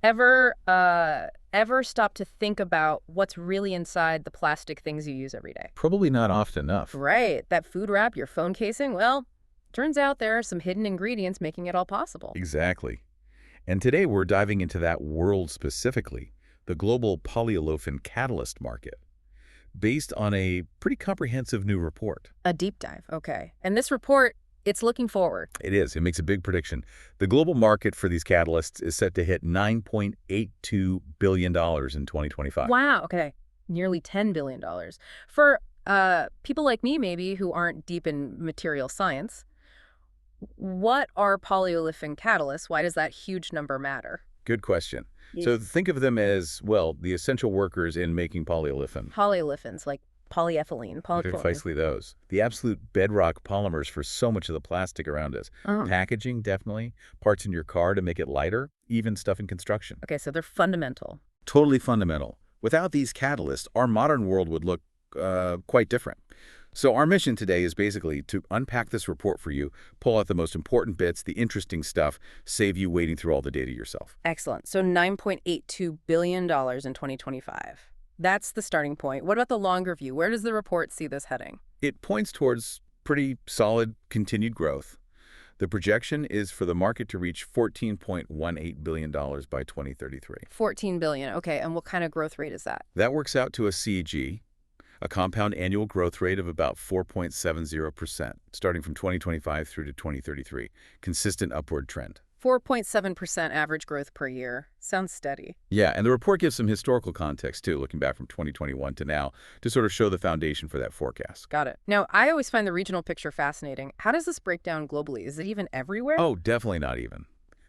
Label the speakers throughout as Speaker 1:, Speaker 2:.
Speaker 1: Ever stop to think about what's really inside the plastic things you use every day?
Speaker 2: Probably not often enough.
Speaker 1: Right, that food wrap, your phone casing, well, turns out there are some hidden ingredients making it all possible.
Speaker 2: Exactly. And today we're diving into that world specifically, the Global Polyolefin Catalyst Market, based on a pretty comprehensive new report.
Speaker 1: A deep dive, okay. And this report, it's looking forward.
Speaker 2: It is. It makes a big prediction. The global market for these catalysts is set to hit $9.82 billion in 2025.
Speaker 1: Wow, okay. Nearly $10 billion. For people like me, maybe, who aren't deep in material science, what are polyolefin catalysts? Why does that huge number matter?
Speaker 2: Good question. So think of them as, well, the essential workers in making polyolefin.
Speaker 1: Polyolefins, like polyethylene, polychlorine.
Speaker 2: Precisely those. The absolute bedrock polymers for so much of the plastic around us.
Speaker 1: Oh.
Speaker 2: Packaging, definitely. Parts in your car to make it lighter. Even stuff in construction.
Speaker 1: Okay, so they're fundamental.
Speaker 2: Totally fundamental. Without these catalysts, our modern world would look quite different. So our mission today is basically to unpack this report for you, pull out the most important bits, the interesting stuff, save you wading through all the data yourself.
Speaker 1: Excellent. So $9.82 billion in 2025. That's the starting point. What about the longer view? Where does the report see this heading?
Speaker 2: It points towards pretty solid continued growth. The projection is for the market to reach $14.18 billion by 2033.
Speaker 1: 14 billion. Okay, and what kind of growth rate is that?
Speaker 2: That works out to a CAGR, a compound annual growth rate of about 4.70%, starting from 2025 through to 2033. Consistent upward trend.
Speaker 1: 4.7% average growth per year. Sounds steady.
Speaker 2: Yeah, and the report gives some historical context, too, looking back from 2021 to now, to sort of show the foundation for that forecast.
Speaker 1: Got it. Now, I always find the regional picture fascinating. How does this break down globally? Is it even everywhere?
Speaker 2: Oh, definitely not even.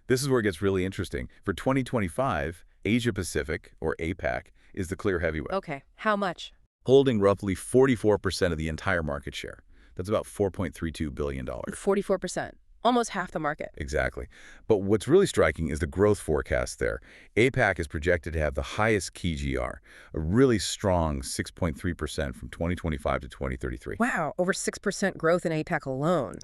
Speaker 2: This is where it gets really interesting. For 2025, Asia-Pacific, or APAC, is the clear heavyweight.
Speaker 1: Okay, how much?
Speaker 2: Holding roughly 44% of the entire market share. That's about $4.32 billion.
Speaker 1: 44%. Almost half the market.
Speaker 2: Exactly. But what's really striking is the growth forecast there. APAC is projected to have the highest CAGR, a really strong 6.3% from 2025 to 2033.
Speaker 1: Wow, over 6% growth in APAC alone.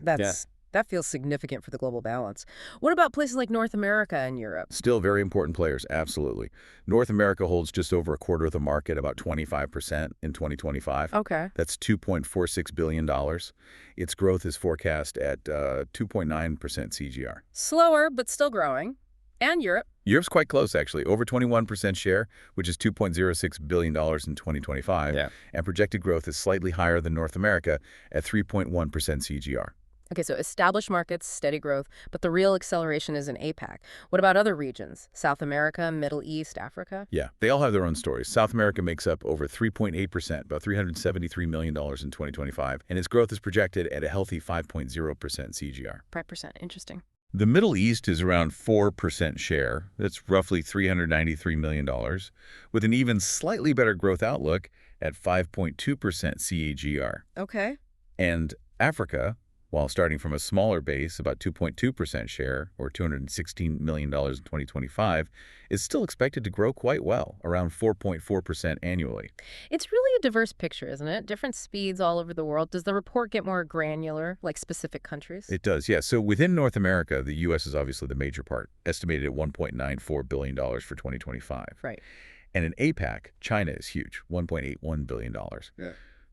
Speaker 1: That feels significant for the global balance. What about places like North America and Europe?
Speaker 2: Still very important players, absolutely. North America holds just over a quarter of the market, about 25% in 2025.
Speaker 1: Okay.
Speaker 2: That's $2.46 billion. Its growth is forecast at 2.9% CGR.
Speaker 1: Slower, but still growing. And Europe.
Speaker 2: Europe's quite close, actually. Over 21% share, which is $2.06 billion in 2025.
Speaker 1: Yeah.
Speaker 2: And projected growth is slightly higher than North America at 3.1% CGR.
Speaker 1: Okay, so established markets, steady growth, but the real acceleration is in APAC. What about other regions? South America, Middle East, Africa?
Speaker 2: Yeah, they all have their own stories. South America makes up over 3.8%, about $373 million in 2025, and its growth is projected at a healthy 5.0% CGR.
Speaker 1: 5%, interesting.
Speaker 2: The Middle East is around 4% share. That's roughly $393 million, with an even slightly better growth outlook at 5.2% CAGR.
Speaker 1: Okay.
Speaker 2: And Africa, while starting from a smaller base, about 2.2% share, or $216 million in 2025, is still expected to grow quite well, around 4.4% annually.
Speaker 1: It's really a diverse picture, isn't it? Different speeds all over the world. Does the report get more granular, like specific countries?
Speaker 2: It does, yes. So within North America, the U.S. is obviously the major part, estimated at $1.94 billion for 2025.
Speaker 1: Right.
Speaker 2: And in APAC, China is huge, $1.81 billion.
Speaker 1: Yeah.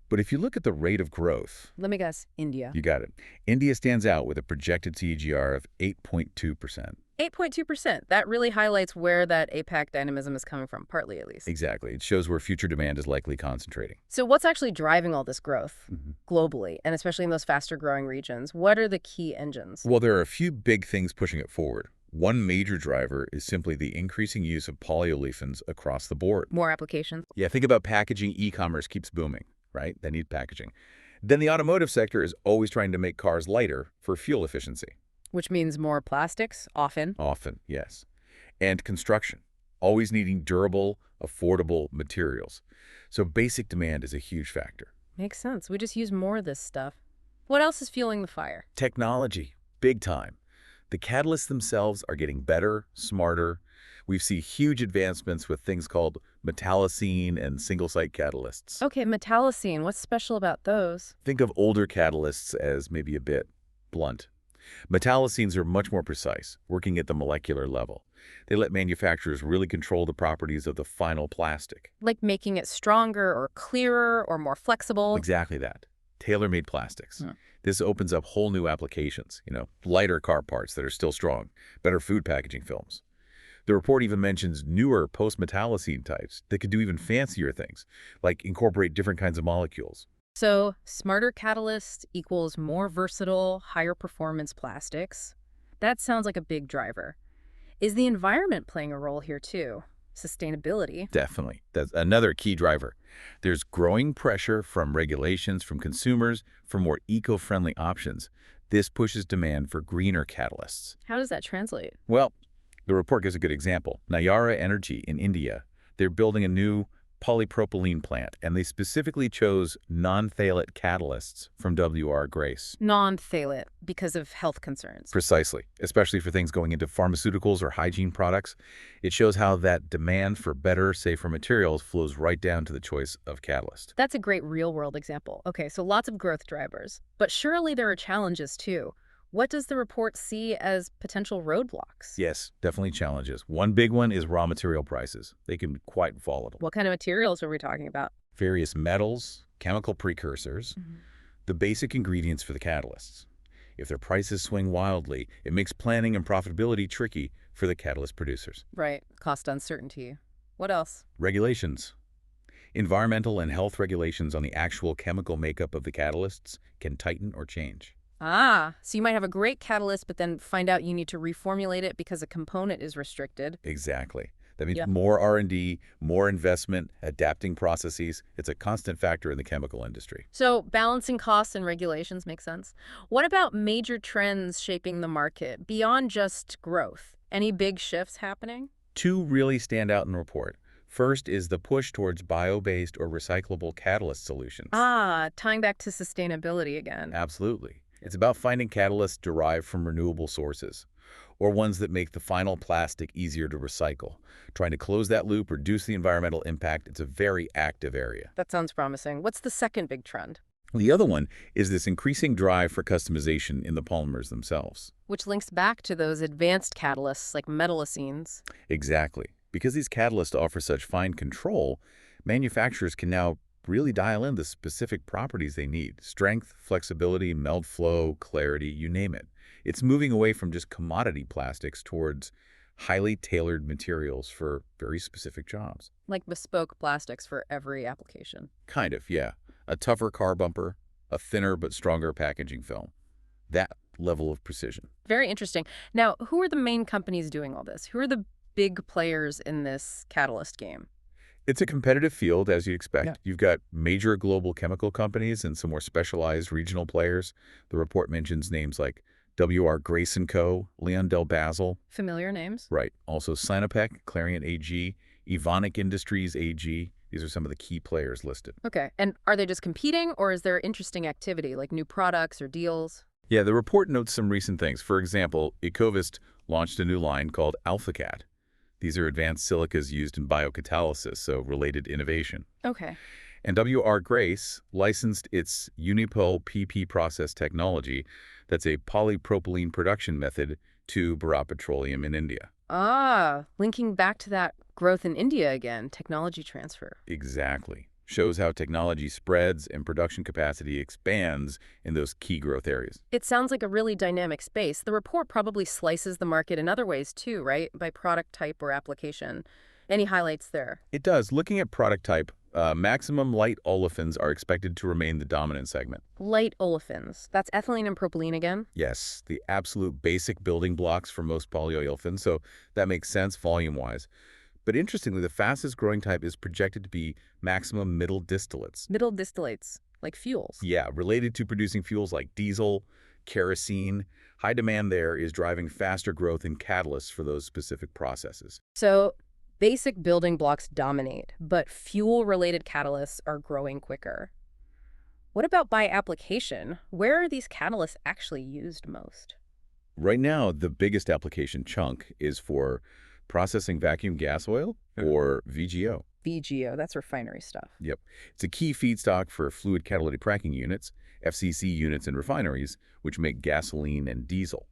Speaker 2: But if you look at the rate of growth,
Speaker 1: Let me guess, India.
Speaker 2: you got it. India stands out with a projected CAGR of 8.2%.
Speaker 1: 8.2%. That really highlights where that APAC dynamism is coming from, partly at least.
Speaker 2: Exactly. It shows where future demand is likely concentrating.
Speaker 1: So what's actually driving all this growth globally, and especially in those faster-growing regions? What are the key engines?
Speaker 2: Well, there are a few big things pushing it forward. One major driver is simply the increasing use of polyolefins across the board.
Speaker 1: More applications?
Speaker 2: Yeah, think about packaging. E-commerce keeps booming, right? They need packaging. Then the automotive sector is always trying to make cars lighter for fuel efficiency.
Speaker 1: Which means more plastics, often.
Speaker 2: Often, yes. And construction, always needing durable, affordable materials. So basic demand is a huge factor.
Speaker 1: Makes sense. We just use more of this stuff. What else is fueling the fire?
Speaker 2: Technology, big time. The catalysts themselves are getting better, smarter. We see huge advancements with things called metallocene and single-site catalysts.
Speaker 1: Okay, metallocene. What's special about those?
Speaker 2: Think of older catalysts as maybe a bit blunt. Metallocene are much more precise, working at the molecular level. They let manufacturers really control the properties of the final plastic.
Speaker 1: Like making it stronger or clearer or more flexible.
Speaker 2: Exactly that. Tailor-made plastics.
Speaker 1: Hmm.
Speaker 2: This opens up whole new applications, lighter car parts that are still strong, better food packaging films. The report even mentions newer post-metallocene types that could do even fancier things, like incorporate different kinds of molecules.
Speaker 1: So smarter catalyst equals more versatile, higher performance plastics. That sounds like a big driver. Is the environment playing a role here too? Sustainability.
Speaker 2: Definitely. That's another key driver. There's growing pressure from regulations from consumers for more eco-friendly options. This pushes demand for greener catalysts.
Speaker 1: How does that translate?
Speaker 2: Well, the report gives a good example. Nayara Energy in India, they're building a new polypropylene plant, and they specifically chose non-phthalate catalysts from W.R. Grace.
Speaker 1: Non-phthalate because of health concerns.
Speaker 2: Precisely, especially for things going into pharmaceuticals or hygiene products. It shows how that demand for better, safer materials flows right down to the choice of catalyst.
Speaker 1: That's a great real-world example. Okay, so lots of growth drivers. But surely there are challenges too. What does the report see as potential roadblocks?
Speaker 2: Yes, definitely challenges. One big one is raw material prices. They can be quite volatile.
Speaker 1: What kind of materials are we talking about?
Speaker 2: Various metals, chemical precursors, the basic ingredients for the catalysts. If their prices swing wildly, it makes planning and profitability tricky for the catalyst producers.
Speaker 1: Right, cost uncertainty. What else?
Speaker 2: Regulations. Environmental and health regulations on the actual chemical makeup of the catalysts can tighten or change.
Speaker 1: Ah, so you might have a great catalyst, but then find out you need to reformulate it because a component is restricted.
Speaker 2: Exactly. That means
Speaker 1: Yeah.
Speaker 2: more R&D, more investment, adapting processes. It's a constant factor in the chemical industry.
Speaker 1: So balancing costs and regulations makes sense. What about major trends shaping the market beyond just growth? Any big shifts happening?
Speaker 2: Two really stand out in the report. First is the push towards bio-based or recyclable catalyst solutions.
Speaker 1: Ah, tying back to sustainability again.
Speaker 2: Absolutely. It's about finding catalysts derived from renewable sources, or ones that make the final plastic easier to recycle. Trying to close that loop, reduce the environmental impact, it's a very active area.
Speaker 1: That sounds promising. What's the second big trend?
Speaker 2: The other one is this increasing drive for customization in the polymers themselves.
Speaker 1: Which links back to those advanced catalysts like metallocenes.
Speaker 2: Exactly. Because these catalysts offer such fine control, manufacturers can now really dial in the specific properties they need. Strength, flexibility, melt flow, clarity, you name it. It's moving away from just commodity plastics towards highly tailored materials for very specific jobs.
Speaker 1: Like bespoke plastics for every application.
Speaker 2: Kind of, yeah. A tougher car bumper, a thinner but stronger packaging film. That level of precision.
Speaker 1: Very interesting. Now, who are the main companies doing all this? Who are the big players in this catalyst game?
Speaker 2: It's a competitive field, as you'd expect.
Speaker 1: Yeah.
Speaker 2: You've got major global chemical companies and some more specialized regional players. The report mentions names like W.R. Grace & Co., Leon Del Basil.
Speaker 1: Familiar names?
Speaker 2: Right. Also Sinopec, Clariant AG, Evonik Industries AG. These are some of the key players listed.
Speaker 1: Okay. And are they just competing, or is there interesting activity, like new products or deals?
Speaker 2: Yeah, the report notes some recent things. For example, Ecovist launched a new line called AlphaCat. These are advanced silicas used in biocatalysis, so related innovation.
Speaker 1: Okay.
Speaker 2: And W.R. Grace licensed its Unipol PP process technology, that's a polypropylene production method, to Bharat Petroleum in India.
Speaker 1: Ah, linking back to that growth in India again, technology transfer.
Speaker 2: Exactly. Shows how technology spreads and production capacity expands in those key growth areas.
Speaker 1: It sounds like a really dynamic space. The report probably slices the market in other ways too, right? By product type or application. Any highlights there?
Speaker 2: It does. Looking at product type, maximum light olefins are expected to remain the dominant segment.
Speaker 1: Light olefins. That's ethylene and propylene again?
Speaker 2: Yes, the absolute basic building blocks for most polyolefins, so that makes sense volume-wise. But interestingly, the fastest growing type is projected to be maximum middle distillates.
Speaker 1: Middle distillates, like fuels.
Speaker 2: Yeah, related to producing fuels like diesel, kerosene. High demand there is driving faster growth in catalysts for those specific processes.
Speaker 1: So basic building blocks dominate, but fuel-related catalysts are growing quicker. What about by application? Where are these catalysts actually used most?
Speaker 2: Right now, the biggest application chunk is for processing vacuum gas oil, or VGO.
Speaker 1: VGO, that's refinery stuff.
Speaker 2: Yep. It's a key feedstock for fluid catalytic cracking units, FCC units in refineries, which make gasoline and diesel.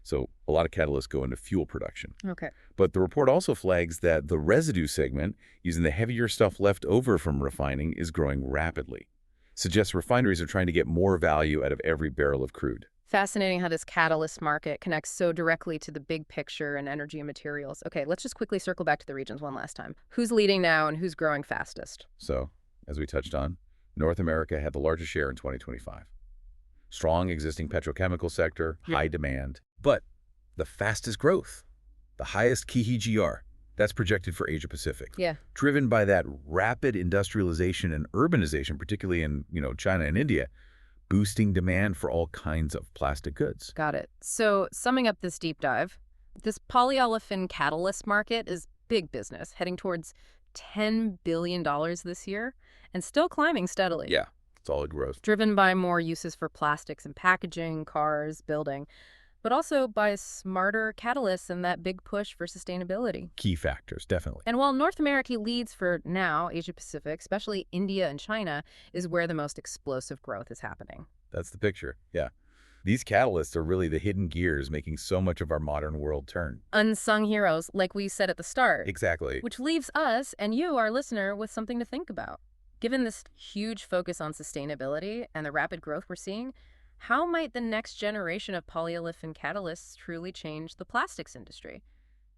Speaker 2: So a lot of catalysts go into fuel production.
Speaker 1: Okay.
Speaker 2: But the report also flags that the residue segment, using the heavier stuff left over from refining, is growing rapidly. Suggests refineries are trying to get more value out of every barrel of crude.
Speaker 1: Fascinating how this catalyst market connects so directly to the big picture and energy and materials. Okay, let's just quickly circle back to the regions one last time. Who's leading now and who's growing fastest?
Speaker 2: So, as we touched on, North America had the largest share in 2025. Strong existing petrochemical sector, high demand, but the fastest growth, the highest CAGR, that's projected for Asia Pacific.
Speaker 1: Yeah.
Speaker 2: Driven by that rapid industrialization and urbanization, particularly in, China and India, boosting demand for all kinds of plastic goods.
Speaker 1: Got it. So, summing up this deep dive, this polyolefin catalyst market is big business, heading towards $10 billion this year and still climbing steadily.
Speaker 2: Yeah, solid growth.
Speaker 1: Driven by more uses for plastics and packaging, cars, building, but also by smarter catalysts and that big push for sustainability.
Speaker 2: Key factors, definitely.
Speaker 1: And while North America leads for now, Asia Pacific, especially India and China, is where the most explosive growth is happening.
Speaker 2: That's the picture, yeah. These catalysts are really the hidden gears making so much of our modern world turn.
Speaker 1: Unsung heroes, like we said at the start.
Speaker 2: Exactly.
Speaker 1: Which leaves us and you, our listener, with something to think about. Given this huge focus on sustainability and the rapid growth we're seeing, how might the next generation of polyolefin catalysts truly change the plastics industry?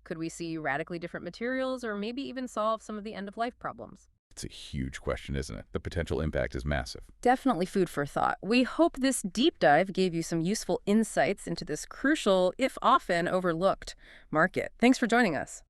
Speaker 1: Could we see radically different materials or maybe even solve some of the end-of-life problems?
Speaker 2: It's a huge question, isn't it? The potential impact is massive.
Speaker 1: Definitely food for thought. We hope this deep dive gave you some useful insights into this crucial, if often overlooked, market. Thanks for joining us.